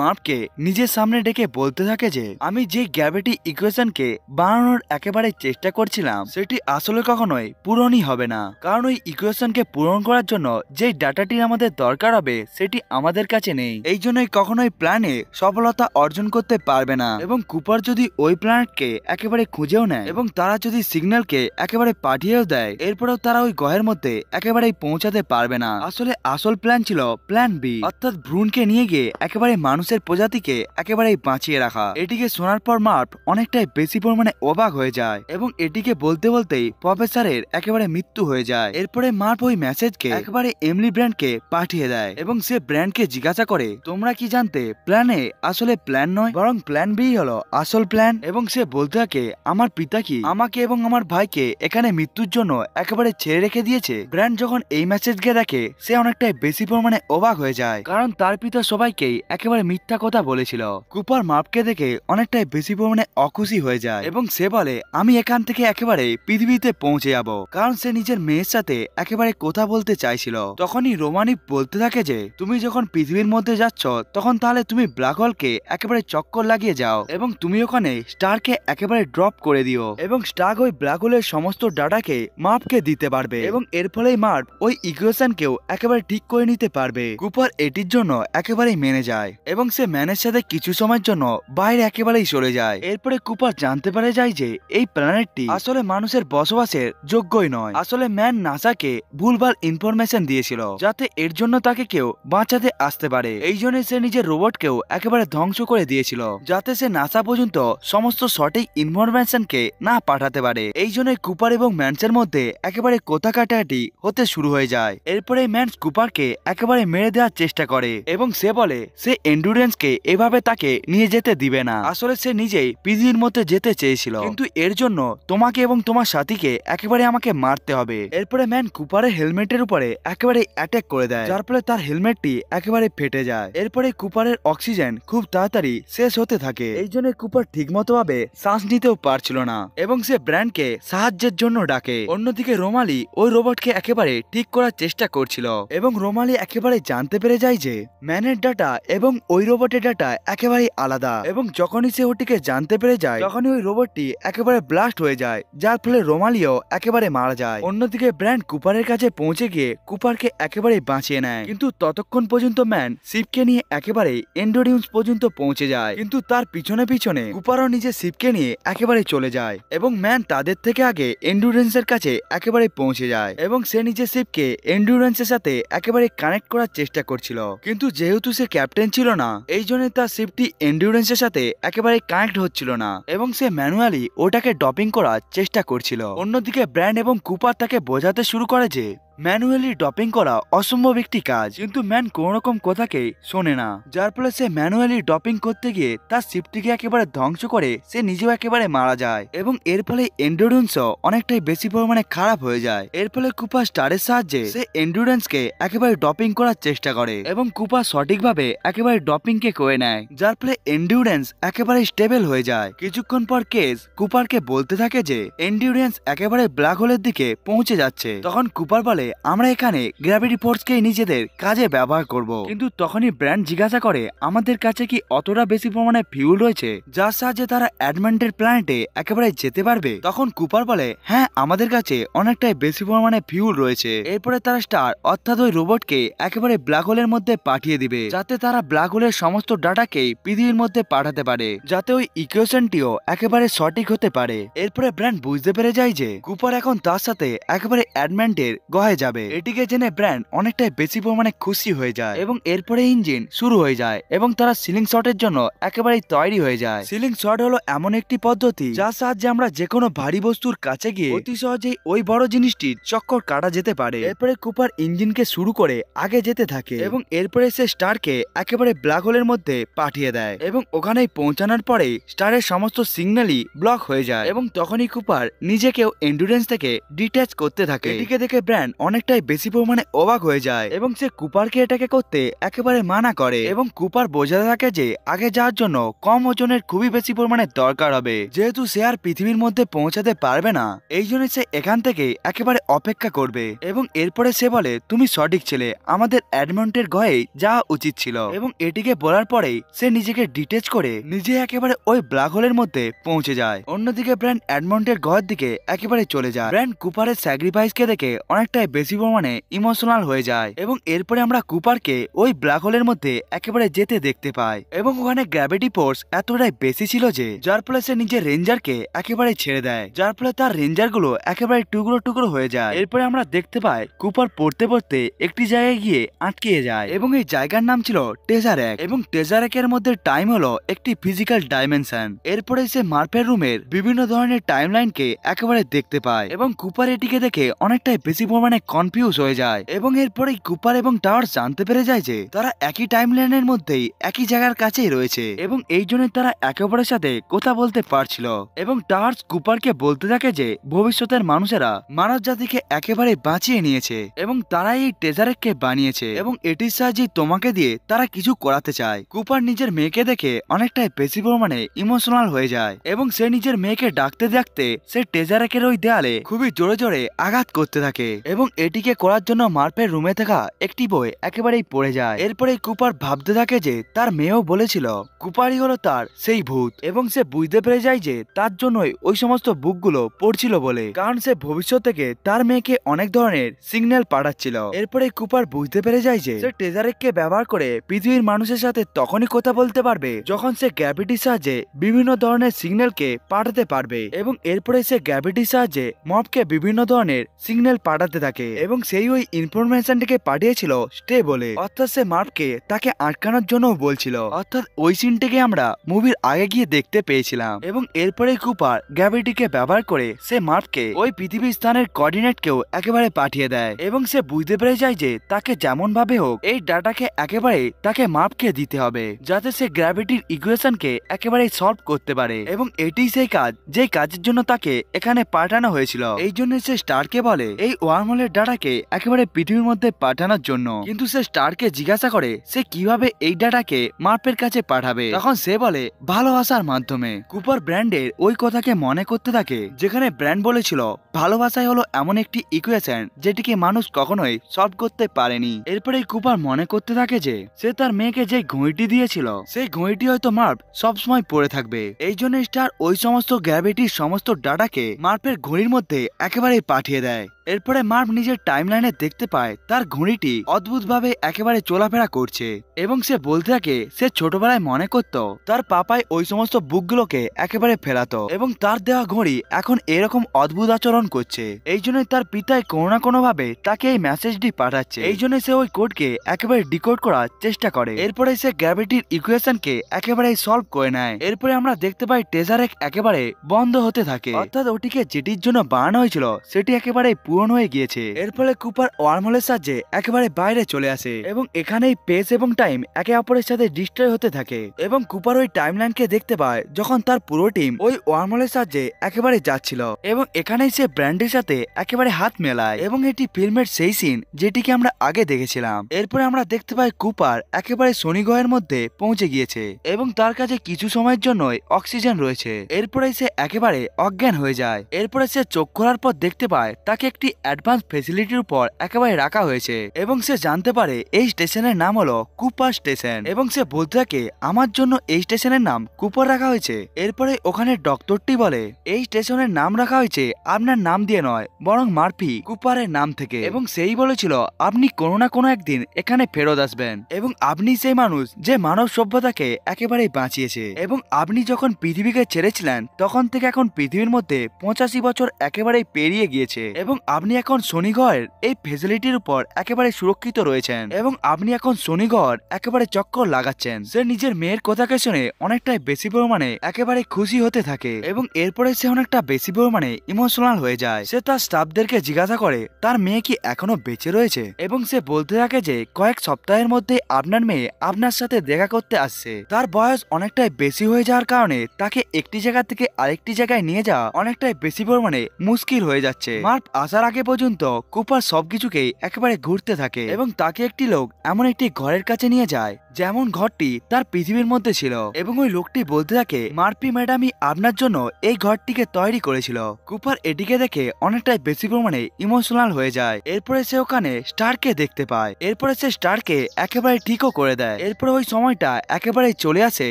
মার্ফকে নিজের সামনে ডেকে বলতে থাকে যে আমি যে গ্র্যাভিটি ইকুয়েশনকে বানানোর একেবারে চেষ্টা করছিলাম সেটি আসলে কখনোই পূরণই হবে না কারণ ওই ইকুয়েশনকে পূরণ করার জন্য যে ডাটাটি আমাদের দরকার হবে সেটি আমাদের কাছে নেই, এই জন্যই কখনোই প্ল্যানে সফলতা অর্জন করতে পারবে না। এবং কুপার যদি ওই প্ল্যানেটকে একেবারে খুঁজেও নেয় এবং তারা যদি সিগন্যালকে একেবারে পাঠিয়েও দেয় এরপরেও তারা ওই গ্রহের মধ্যে একেবারেই পৌঁছাতে পারবে না। আসলে আসল প্ল্যান ছিল প্ল্যান বি, অর্থাৎ ভ্রূণকে নিয়ে গিয়ে একেবারে মানুষের প্রজাতিকে একেবারেই বাঁচিয়ে রাখা। এটিকে শোনার পর মার্ফ অনেকটাই বেশি পরিমাণে অবাক হয়ে যায় এবং এটিকে বলতে বলতেই প্রফেসরের একেবারে মৃত্যু হয়ে যায়। এরপরে এরপরে মার্ভ ওই মেসেজকে একবারে এমলি ব্র্যান্ডকে পাঠিয়ে দেয় এবং সে ব্র্যান্ডকে জিজ্ঞাসা করে তোমরা কি জানতে প্ল্যান এ আসলে প্ল্যান নয় বরং প্ল্যান বি হলো আসল প্ল্যান। এবং সে বলতে থাকে আমার পিতা কি আমাকে এবং আমার ভাইকে এখানে মৃত্যুর জন্য একেবারে ছেড়ে রেখে দিয়েছে। ব্র্যান্ড যখন এই মেসেজকে দেখে সে অনেকটাই বেশি পরিমাণে অবাক হয়ে যায়, কারণ তার পিতা সবাইকেই একেবারে মিথ্যা কথা বলেছিল। কুপার মার্ভকে দেখে অনেকটাই বেশি পরিমাণে অখুশি হয়ে যায় এবং সে বলে আমি এখান থেকে একেবারে পৃথিবীতে পৌঁছে যাব, কারণ সে নিজের মেয়ের সাথে একেবারে কথা বলতে চাইছিল। তখনই রোমানি বলতে থাকে যে তুমি যখন পৃথিবীর মধ্যে যাচ্ছ তখন তাহলে তুমি ব্ল্যাক হোলকে একেবারে চক্কর লাগিয়ে যাও এবং তুমি ওখানে স্টারকে একেবারে ড্রপ করে দিও এবং স্টার ওই ব্ল্যাক হোলের সমস্ত ডাটাকে মার্ভকে দিতে পারবে এবং এর ফলেই মার্ভ ওই ইকুয়েশনকেও একেবারে ঠিক করে নিতে পারবে। কুপার এটির জন্য একেবারেই মেনে যায় এবং সে ম্যানের সাথে কিছু সময়ের জন্য বাইরে একেবারেই চলে যায়। এরপরে কুপার জানতে পারে যায় যে এই প্ল্যানেটটি আসলে মানুষের বসবাসের যোগ্যই নয়। আসলে ম্যান নাসাকে ভুলভাল ইনফরমেশন দিয়েছিল যাতে এর জন্য তাকে কেউ বাঁচাতে আসতে পারে। এই জন্য সে নিজের রোবটকেও একেবারে ধ্বংস করে দিয়েছিল যাতে সে নাসা পর্যন্ত সমস্ত সঠিক ইনফরমেশনকে না পাঠাতে পারে। এই জন্য কুপার এবং ম্যান্সের মধ্যে একেবারে কথা কাটাকাটি হতে শুরু হয়ে যায়। এরপরে ম্যান্স কুপারকে একেবারে মেরে দেওয়ার চেষ্টা করে এবং সে বলে সে এন্ডুরেন্সকে এভাবে তাকে নিয়ে যেতে দিবে না। আসলে সে নিজেই পৃথিবীর মধ্যে যেতে চেয়েছিল, কিন্তু এর জন্য তোমাকে এবং তোমার সাথীকে একেবারে আমাকে মারতে হবে। এরপরে ম্যান কুপারের হেলমেটের উপরে একেবারে অ্যাটাক করে দেয়, যার ফলে তার হেলমেটটি একেবারে ফেটে যায়। এরপরে কুপারের অক্সিজেন খুব তাড়াতাড়ি শেষ হতে থাকে। এই জন্য কুপার ঠিকমতো ভাবে শ্বাস নিতেও পারছিল না এবং সে ব্র্যান্ডকে সাহায্যের জন্য ডাকে। অন্যদিকে রোমালি ওই রোবটকে একেবারে ঠিক করার চেষ্টা করছিল এবং রোমালি একেবারে জানতে পেরে যায় যে ম্যানের ডাটা এবং ওই রোবটের ডাটা একেবারে আলাদা এবং যখনই সে ওটিকে জানতে পেরে যায় তখনই ওই রোবটটি একেবারে ব্লাস্ট হয়ে যায়, যার ফলে রোমালিও একেবারে মারা যায়। অন্যদিকে ব্র্যান্ড কুপারের কাছে পৌঁছে গিয়ে কুপারকে একেবারে বাঁচিয়ে নেয়, কিন্তু ততক্ষণ পর্যন্ত ম্যান শিপকে নিয়ে একেবারে এন্ডোরিউস পর্যন্ত পৌঁছে যায়। কিন্তু তার পিছনে পিছনে কুপারও নিজের শিপকে নিয়ে একেবারে চলে যায় এবং ম্যান তাদের থেকে আগে এন্ডুরেন্সের কাছে একেবারে পৌঁছে যায় এবং সে নিজের শিপকে এন্ডুরেন্সের সাথে একেবারে কানেক্ট করার চেষ্টা করছিল, কিন্তু যেহেতু সে ক্যাপ্টেন ছিল না এই জন্য তার শিপটি এন্ডুরেন্সের সাথে একেবারে কানেক্ট হচ্ছিল না এবং সে ম্যানুয়ালি ওটাকে ডপিং করার চেষ্টা করছিল। অন্যদিকে ব্র্যান্ড এবং কুপার তাকে বোঝাতে শুরু করে যে ম্যানুয়ালি ডপিং করা অসম্ভব একটি কাজ, কিন্তু ম্যান কোন রকম কথাকে শোনে না, যার ফলে সে ম্যানুয়ালি ডপিং করতে গিয়ে তার শিপটিকে একেবারে ধ্বংস করে সে নিজেও একেবারে মারা যায় এবং এর ফলে এন্ডুরেন্সও অনেকটাই বেশি পরিমাণে খারাপ হয়ে যায়। এর ফলে কুপার স্টারের সাহায্যে সে এন্ডুরেন্সকে একেবারে ডপিং করার চেষ্টা করে এবং কুপার সঠিকভাবে একেবারে ডপিংকে করে নেয়, যার ফলে এন্ডুরেন্স একেবারে স্টেবল হয়ে যায়। কিছুক্ষণ পর কেস কুপারকে বলতে থাকে যে এন্ডুরেন্স একেবারে ব্ল্যাক হোলের দিকে পৌঁছে যাচ্ছে। তখন কুপার বলে আমরা এখানে গ্র্যাভিটি ফোর্সকে নিজেদের কাজে ব্যবহার করব, কিন্তু তখনই ব্র্যান্ড জিজ্ঞাসা করে আমাদের কাছে কি অতটা বেশি পরিমাণে ফিউল রয়েছে যার সাহায্যে তারা অ্যাডমেন্টের প্ল্যানেটে একেবারে যেতে পারবে? তখন কুপার বলে হ্যাঁ আমাদের কাছে অনেকটাই বেশি পরিমাণে ফিউল রয়েছে। এরপরে তারা স্টার অর্থাৎ ওই রোবটকে একেবারে ব্ল্যাক হোলের মধ্যে পাঠিয়ে দিবে যাতে তারা ব্ল্যাক হোলের সমস্ত ডাটাকে পৃথিবীর মধ্যে পাঠাতে পারে, যাতে ওই ইকুয়েশনটিও একেবারে সঠিক হতে পারে। এরপরে ব্র্যান্ড বুঝতে পেরে যায় যে কুপার এখন তার সাথে একেবারে অ্যাডমেন্টের গহে যাবে। এটিকে জেনে ব্র্যান্ড অনেকটাই বেশি পরিমাণে খুশি হয়ে যায় এবং এরপরে ইঞ্জিন শুরু হয়ে যায় এবং তারা সিলিং শটের জন্য একেবারে তৈরি হয়ে যায়। সিলিং শট হলো এমন একটি পদ্ধতি যার সাহায্যে আমরা যে কোনো ভারী বস্তুর কাছে গিয়ে অতি সহজেই ওই বড় জিনিসটির চক্কর কাটা যেতে পারে। এরপরে কুপার ইঞ্জিনকে শুরু করে আগে যেতে থাকে এবং এরপরে সে স্টারকে একেবারে ব্ল্যাক হোলের মধ্যে পাঠিয়ে দেয় এবং ওখানেই পৌঁছানোর পরে স্টারের সমস্ত সিগন্যালই ব্লক হয়ে যায় এবং তখনই কুপার নিজেকেও এন্ডুরেন্স থেকে ডিট্যাচ করতে থাকে। এটিকে দেখে ব্র্যান্ড অনেকটাই বেশি পরিমাণে অবাক হয়ে যায় এবং সে কুপারকে এটাকে করতে একেবারে মানা করে এবং কুপার বোঝাতে থাকে যে আগে যাওয়ার জন্য কম ওজনের খুবই বেশি পরিমাণে দরকার হবে, যেহেতু সে আর পৃথিবীর মধ্যে পৌঁছাতে পারবে না এই জন্য সে এখান থেকে একেবারে অপেক্ষা করবে এবং এরপরে সে বলে তুমি সঠিক ছেলে, আমাদের অ্যাডমন্টের গয়ে যাওয়া উচিত ছিল এবং এটিকে বলার পরেই সে নিজেকে ডিটেচ করে নিজে একেবারে ওই ব্ল্যাক হোলের মধ্যে পৌঁছে যায়। অন্যদিকে ব্র্যান্ড অ্যাডমন্টের গয়ের দিকে একেবারে চলে যায়। ব্র্যান্ড কুপারের স্যাক্রিফাইসকে দেখে অনেকটাই বেশি পরিমাণে ইমোশনাল হয়ে যায় এবং এরপরে আমরা কুপারকে ওই ব্ল্যাক হোলের মধ্যে একেবারে যেতে দেখতে পাই এবং ওখানে গ্র্যাভিটি ফোর্স এতটাই বেশি ছিল যে যার ফলে সে নিজের রেঞ্জারকে একেবারে ছেড়ে দেয়, যার ফলে তার রেঞ্জার গুলো একেবারে টুকরো টুকরো হয়ে যায়। এরপরে আমরা দেখতে পাই কুপার পড়তে পড়তে একটি জায়গায় গিয়ে আটকে যায় এবং এই জায়গার নাম ছিল টেজারেক এবং টেজারেকের মধ্যে টাইম হলো একটি ফিজিক্যাল ডাইমেনশন। এরপরে সে মার্ফের রুমের বিভিন্ন ধরনের টাইমলাইনকে একেবারে দেখতে পায় এবং কুপার এটিকে দেখে অনেকটাই বেশি পরিমাণে কনফিউজ হয়ে যায় এবং এরপরেই কুপার এবং টাওয়ার্স জানতে পেরে যায় যে তারা একই টাইমলাইনের মধ্যেই একই জায়গার কাছেই রয়েছে এবং এই জন্য তারা একে অপরের সাথে কথা বলতে পারছিল এবং টাওয়ার্স কুপারকে বলতে থাকে যে ভবিষ্যতের মানুষেরা মানব জাতিকে একেবারে বাঁচিয়ে নিয়েছে এবং তারা এই টেজারেককে বানিয়েছে এবং এটির সাহায্যে তোমাকে দিয়ে তারা কিছু করাতে চায়। কুপার নিজের মেয়েকে দেখে অনেকটাই বেশি পরিমাণে ইমোশনাল হয়ে যায় এবং সে নিজের মেয়েকে ডাকতে ডাকতে সে টেজারেকের ওই দেয়ালে খুবই জোরে জোরে আঘাত করতে থাকে এবং এটিকে করার জন্য মার্পের রুমে থাকা একটি বই একেবারেই পড়ে যায়। এরপরে কুপার ভাবতে থাকে যে তার মেয়েও বলেছিল কুপারই হলো তার সেই ভূত এবং সে বুঝতে পেরে যায় যে তার জন্যই ওই সমস্ত বুকগুলো পড়ছিল বলে, কারণ সে ভবিষ্যৎ থেকে তার মেয়েকে অনেক ধরনের সিগন্যাল পাঠাচ্ছিল। এরপরে কুপার বুঝতে পেরে যায় যে সে টেজারেককে ব্যবহার করে পৃথিবীর মানুষের সাথে তখনই কথা বলতে পারবে যখন সে গ্র্যাভিটির সাহায্যে বিভিন্ন ধরনের সিগন্যালকে পাঠাতে পারবে এবং এরপরে সে গ্র্যাভিটির সাহায্যে মবকে বিভিন্ন ধরনের সিগন্যাল পাঠাতে থাকে এবং সেই ওই ইনফরমেশনটিকে পাঠিয়েছিল স্টে বলে, অর্থাৎ সে মার্পকে তাকে আটকানোর জন্য বলছিল। অর্থাৎ ওই সিনটিকে আমরা মুভির আগে গিয়ে দেখতে পেয়েছিলাম এবং এরপরে কুপার গ্র্যাভিটিকে ব্যবহার করে সে মার্পকে ওই পৃথিবীর স্থানের কোঅর্ডিনেটকেও একেবারে পাঠিয়ে দেয় এবং সে বুঝতে পেরে যায় যে তাকে যেমন ভাবে হোক এই ডাটাকে একেবারে তাকে মার্পকে দিতে হবে যাতে সে গ্র্যাভিটির ইকুয়েশনকে একেবারে সলভ করতে পারে এবং এটি সেই কাজ যে কাজের জন্য তাকে এখানে পাঠানো হয়েছিল। এই জন্য সে স্টারকে বলে এই ওয়ার্মহোলের ডাটাকে একেবারে পৃথিবীর মধ্যে পাঠানোর জন্য, কিন্তু সে স্টারকে জিজ্ঞাসা করে সে কিভাবে এই ডাটাকে মার্পের কাছে পাঠাবে। তখন সে বলে ভালোবাসার মাধ্যমে। কুপার ব্র্যান্ডের ওই কথাকে মনে করতে থাকে যেখানে ব্র্যান্ড বলেছিল ভালোবাসাই হলো এমন একটি ইকুয়েশন যেটিকে মানুষ কখনোই সলভ করতে পারেনি। এরপরে কুপার মনে করতে থাকে যে সে তার মেয়েকে যে ঘড়িটি দিয়েছিল সেই ঘড়িটি হয়তো মার্প সবসময় পড়ে থাকবে। এই জন্য স্টার ওই সমস্ত গ্র্যাভিটির সমস্ত ডাটাকে মার্পের ঘড়ির মধ্যে একেবারে পাঠিয়ে দেয়। এরপরে মার্প নিজের টাইমলাইনে দেখতে পায় তার ঘড়িটি অদ্ভুতভাবে একেবারে চলাফেরা করছে এবং সে বলতে থাকে সে ছোটবেলায় মনে করত তার পাপাই ওই সমস্ত বুকগুলোকে একেবারে ফেরাতো এবং তার দেওয়া ঘড়ি এখন এরকম অদ্ভুত আচরণ করছে। এই জন্যই তার পিতাই কোনো না কোনো ভাবে তাকে এই মেসেজটি পাঠাচ্ছে। এই জন্য সে ওই কোডকে একেবারে ডিকোড করার চেষ্টা করে। এরপরে সে গ্র্যাভিটির ইকুয়েশনকে একেবারে সলভ করে নেয়। এরপরে আমরা দেখতে পাই টেজারেক একেবারে বন্ধ হতে থাকে, অর্থাৎ ওটিকে যেটির জন্য বানানো হয়েছিল সেটি একেবারে পূরণ হয়ে গিয়েছে। এর ফলে কুপার ওয়ার্মহোলের সাহায্যে একেবারে বাইরে চলে আসে এবং এখানেই পেস এবং টাইম একে অপরের সাথে ডিস্ট্রয় হতে থাকে এবং কুপার ওই টাইমলাইনকে দেখতে পায় যখন তার পুরো টিম ওই ওয়ার্মহোলের সাহায্যে একেবারে যাচ্ছিল এবং এখানেই সে ব্র্যান্ডের সাথে একেবারে হাত মেলায় এবং এটি ফিল্মের সেই সিন যেটিকে আমরা আগে দেখেছিলাম। এরপরে আমরা দেখতে পাই কুপার একেবারে শনি গ্রহের মধ্যে পৌঁছে গিয়েছে এবং তার কাছে কিছু সময়ের জন্যই অক্সিজেন রয়েছে। এরপরে সে একেবারে অজ্ঞান হয়ে যায়। এরপরে সে চোখ খোলার পর দেখতে পায় তাকে একটি অ্যাডভান্স ফেসিলিটির উপর একেবারে রাখা হয়েছে এবং সে জানতে পারে এই স্টেশনের নাম হলো কুপার স্টেশন এবং সে বলতে থাকে আমার জন্য এই স্টেশনের নাম কুপার রাখা হয়েছে। এরপরে ওখানে ডক্টরটি বলে এই স্টেশনের নাম রাখা হয়েছে আপনার নাম দিয়ে নয় বরং মার্ফি কুপারের নাম থেকে এবং সেই বলেছিল আপনি কোনো না কোনো একদিন এখানে ফেরত আসবেন এবং আপনি সেই মানুষ যে মানব সভ্যতাকে একেবারেই বাঁচিয়েছে এবং আপনি যখন পৃথিবীকে ছেড়েছিলেন তখন থেকে এখন পৃথিবীর মধ্যে 85 বছর একেবারেই পেরিয়ে গিয়েছে এবং আপনি এখন শনিগ্রহের এই ফেসিলিটির উপর একেবারে সুরক্ষিত রয়েছেন এবং আপনি এখন শনিগ্রহ একেবারে চক্কর লাগাচ্ছেন। সে নিজের মেয়ের কথাকে শুনে অনেকটাই বেশি পরিমাণে একেবারে খুশি হতে থাকে এবং এরপরে সে অনেকটা বেশি পরিমাণে ইমোশনাল হয়ে যায়। সে তার স্টাফদেরকে জিজ্ঞাসা করে তার মেয়ে কি এখনো বেঁচে রয়েছে এবং সে বলতে থাকে যে কয়েক সপ্তাহের মধ্যে আপনার মেয়ে আপনার সাথে দেখা করতে আসছে। তার বয়স অনেকটাই বেশি হয়ে যাওয়ার কারণে তাকে একটি জায়গা থেকে আরেকটি জায়গায় নিয়ে যাওয়া অনেকটাই বেশি পরিমাণে মুশকিল হয়ে যাচ্ছে। মার্প আসার আগে পর্যন্ত কুপার সবকিছুকেই একেবারে ঘুরতে থাকে এবং তাকে একটি লোক এমন একটি ঘরের কাছে নিয়ে যায় যেমন ঘরটি তার পৃথিবীর মধ্যে ছিল এবং ওই লোকটি বলতে থাকে মার্পি ম্যাডামই আপনার জন্য এই ঘরটিকে তৈরি করেছিল। কুপার এটিকে দেখে অনেকটাই বেশি পরিমাণে ইমোশনাল হয়ে যায়। এরপরে সে ওখানে স্টারকে দেখতে পায়। এরপরে সে স্টারকে একেবারে ঠিকও করে দেয়। এরপরে ওই সময়টা একেবারে চলে আসে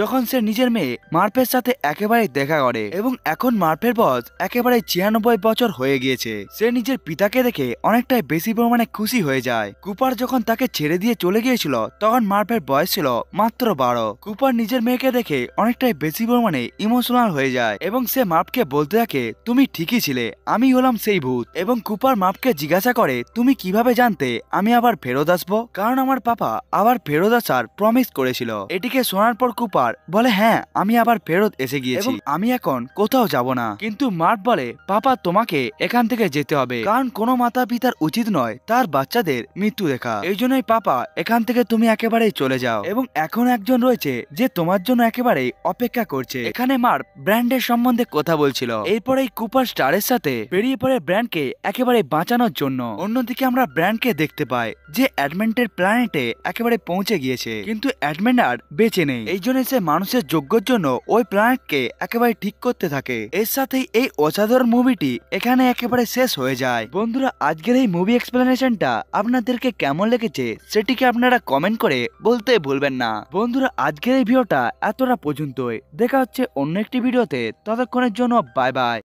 যখন সে নিজের মেয়ে মার্পের সাথে একেবারে দেখা করে এবং এখন মার্পের বয়স একেবারে 96 বছর হয়ে গিয়েছে। সে নিজের পিতাকে দেখে অনেকটাই বেশি পরিমাণে খুশি হয়ে যায়। কুপার যখন তাকে ছেড়ে দিয়ে চলে গিয়েছিল তখন মার্পের বয়স ছিল মাত্র 12। কুপার নিজের মেয়েকে দেখে অনেকটাই বেশি পরিমাণে ইমোশনাল হয়ে যায় এবং সে মার্পকে বলতে থাকে তুমি ঠিকই ছিলে, আমি হলাম সেই ভূত এবং কুপার মার্পকে জিজ্ঞাসা করে তুমি কিভাবে জানতে আমি আবার ফেরত আসবো, কারণ আমার পাপা আবার ফেরত আসার প্রমিস করেছিল। এটিকে শোনার পর কুপার বলে হ্যাঁ আমি আবার ফেরত এসে গিয়েছি এবং আমি এখন কোথাও যাব না। কিন্তু মার্প বলে পাপা তোমাকে এখান থেকে যেতে হবে কারণ কোনো মাতা পিতার উচিত নয় তার বাচ্চাদের মৃত্যু দেখা। এই জন্যই পাপা এখান থেকে তুমি একেবারেই চলে যাও। এবং এখন একজন রয়েছে যে তোমার জন্য একেবারে অপেক্ষা করছে। এখানে মার ব্র্যান্ডের সম্বন্ধে কথা বলছিল। এরপরে কুপার স্টারের সাথে বেরিয়ে পড়ে ব্র্যান্ডকে একেবারে বাঁচানোর জন্য। অন্যদিকে আমরা ব্র্যান্ডকে দেখতে পাই যে অ্যাডমেন্টের প্ল্যানেটে একেবারে পৌঁছে গিয়েছে, কিন্তু অ্যাডমেন্ট আর বেঁচে নেই। এই জন্য সে মানুষের যোগ্যর জন্য ওই প্ল্যানেটকে একেবারে ঠিক করতে থাকে। এর সাথেই এই অসাধারণ মুভিটি এখানে একেবারে শেষ হয়ে যায়। বন্ধুরা, আজকের এই মুভি এক্সপ্লেনেশনটা আপনাদেরকে কেমন লেগেছে সেটিকে আপনারা কমেন্ট করে বলতে ভুলবেন না। বন্ধুরা, আজকের এই ভিডিওটা এতটা পর্যন্তই। দেখা হচ্ছে অন্য একটি ভিডিওতে, ততক্ষণের জন্য বাই বাই।